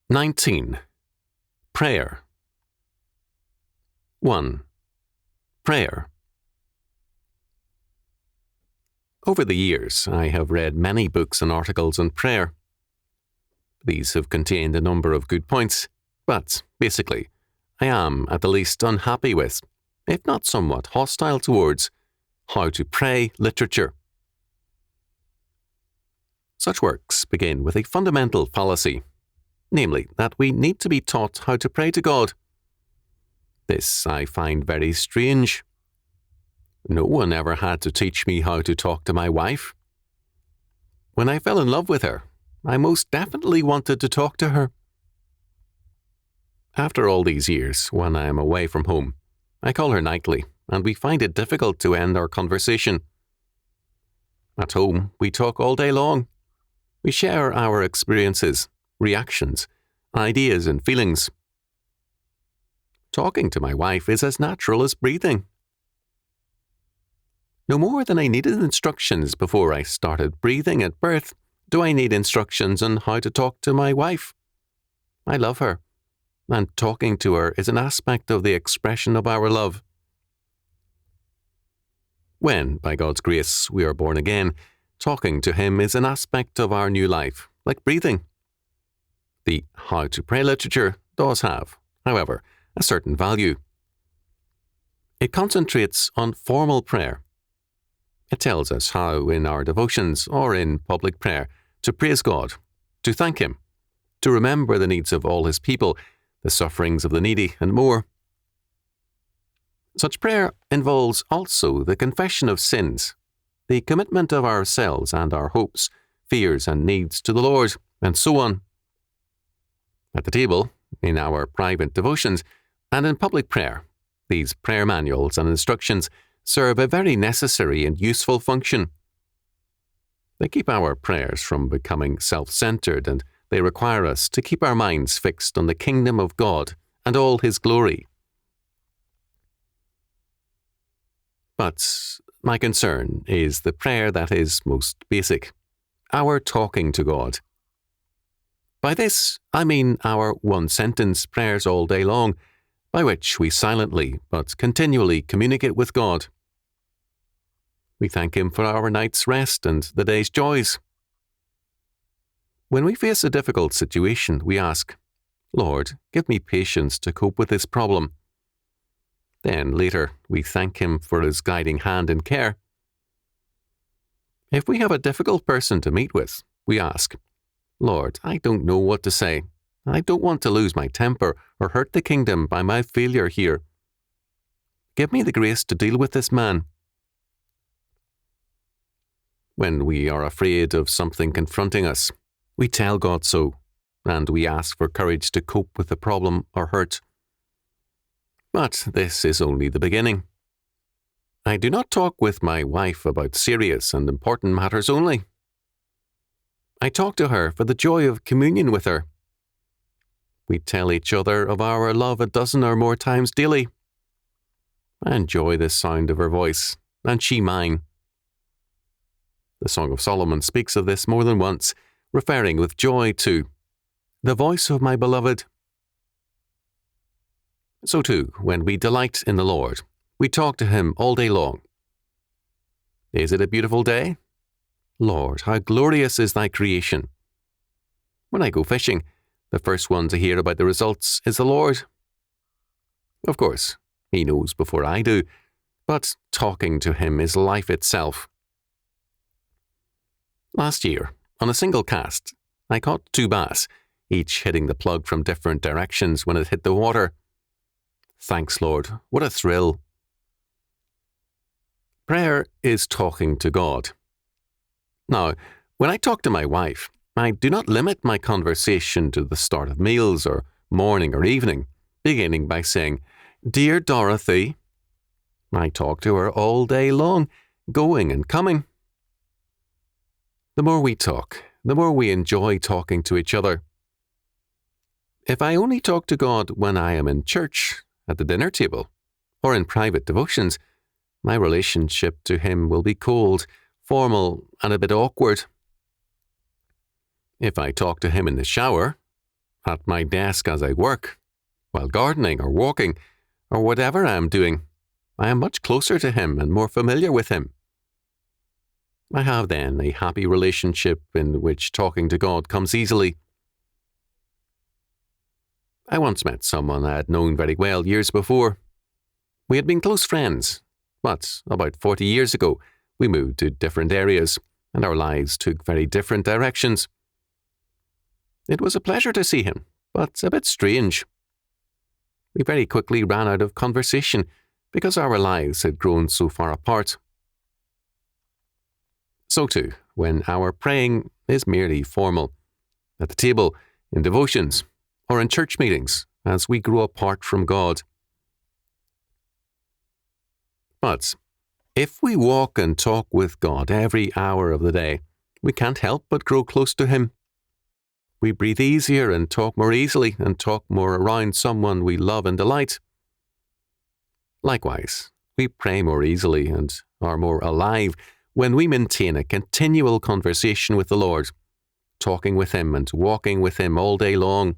19. Prayer. 1. Prayer. Over the years, I have read many books and articles on prayer. These have contained a number of good points, but, basically, I am at the least unhappy with, if not somewhat hostile towards, how to pray literature. Such works begin with a fundamental fallacy, namely that we need to be taught how to pray to God. This I find very strange. No one ever had to teach me how to talk to my wife. When I fell in love with her, I most definitely wanted to talk to her. After all these years, when I am away from home, I call her nightly, and we find it difficult to end our conversation. At home, we talk all day long. We share our experiences, reactions, ideas and feelings. Talking to my wife is as natural as breathing. No more than I needed instructions before I started breathing at birth, do I need instructions on how to talk to my wife. I love her, and talking to her is an aspect of the expression of our love. When, by God's grace, we are born again, talking to Him is an aspect of our new life, like breathing. The how to pray literature does have, however, a certain value. It concentrates on formal prayer. It tells us how, in our devotions or in public prayer, to praise God, to thank Him, to remember the needs of all His people, the sufferings of the needy, and more. Such prayer involves also the confession of sins, the commitment of ourselves and our hopes, fears, and needs to the Lord, and so on. At the table, in our private devotions, and in public prayer, these prayer manuals and instructions serve a very necessary and useful function. They keep our prayers from becoming self-centered, and they require us to keep our minds fixed on the kingdom of God and all His glory. But my concern is the prayer that is most basic, our talking to God. By this, I mean our one-sentence prayers all day long, by which we silently but continually communicate with God. We thank Him for our night's rest and the day's joys. When we face a difficult situation, we ask, Lord, give me patience to cope with this problem. Then later, we thank Him for His guiding hand and care. If we have a difficult person to meet with, we ask, Lord, I don't know what to say. I don't want to lose my temper or hurt the kingdom by my failure here. Give me the grace to deal with this man. When we are afraid of something confronting us, we tell God so, and we ask for courage to cope with the problem or hurt. But this is only the beginning. I do not talk with my wife about serious and important matters only. I talk to her for the joy of communion with her. We tell each other of our love a dozen or more times daily. I enjoy the sound of her voice, and she mine. The Song of Solomon speaks of this more than once, referring with joy to the voice of my beloved. So too, when we delight in the Lord, we talk to Him all day long. Is it a beautiful day? Lord, how glorious is Thy creation. When I go fishing, the first one to hear about the results is the Lord. Of course, He knows before I do, but talking to Him is life itself. Last year, on a single cast, I caught 2 bass, each hitting the plug from different directions when it hit the water. Thanks, Lord, what a thrill. Prayer is talking to God. Now, when I talk to my wife, I do not limit my conversation to the start of meals or morning or evening, beginning by saying, Dear Dorothy. I talk to her all day long, going and coming. The more we talk, the more we enjoy talking to each other. If I only talk to God when I am in church, at the dinner table, or in private devotions, my relationship to Him will be cold, formal, and a bit awkward. If I talk to Him in the shower, at my desk as I work, while gardening or walking, or whatever I am doing, I am much closer to Him and more familiar with Him. I have then a happy relationship in which talking to God comes easily. I once met someone I had known very well years before. We had been close friends, but about 40 years ago we moved to different areas, and our lives took very different directions. It was a pleasure to see him, but a bit strange. We very quickly ran out of conversation because our lives had grown so far apart. So too, when our praying is merely formal, at the table, in devotions, or in church meetings, as we grow apart from God. But if we walk and talk with God every hour of the day, we can't help but grow close to Him. We breathe easier and talk more easily and talk more around someone we love and delight. Likewise, we pray more easily and are more alive when we maintain a continual conversation with the Lord, talking with Him and walking with Him all day long.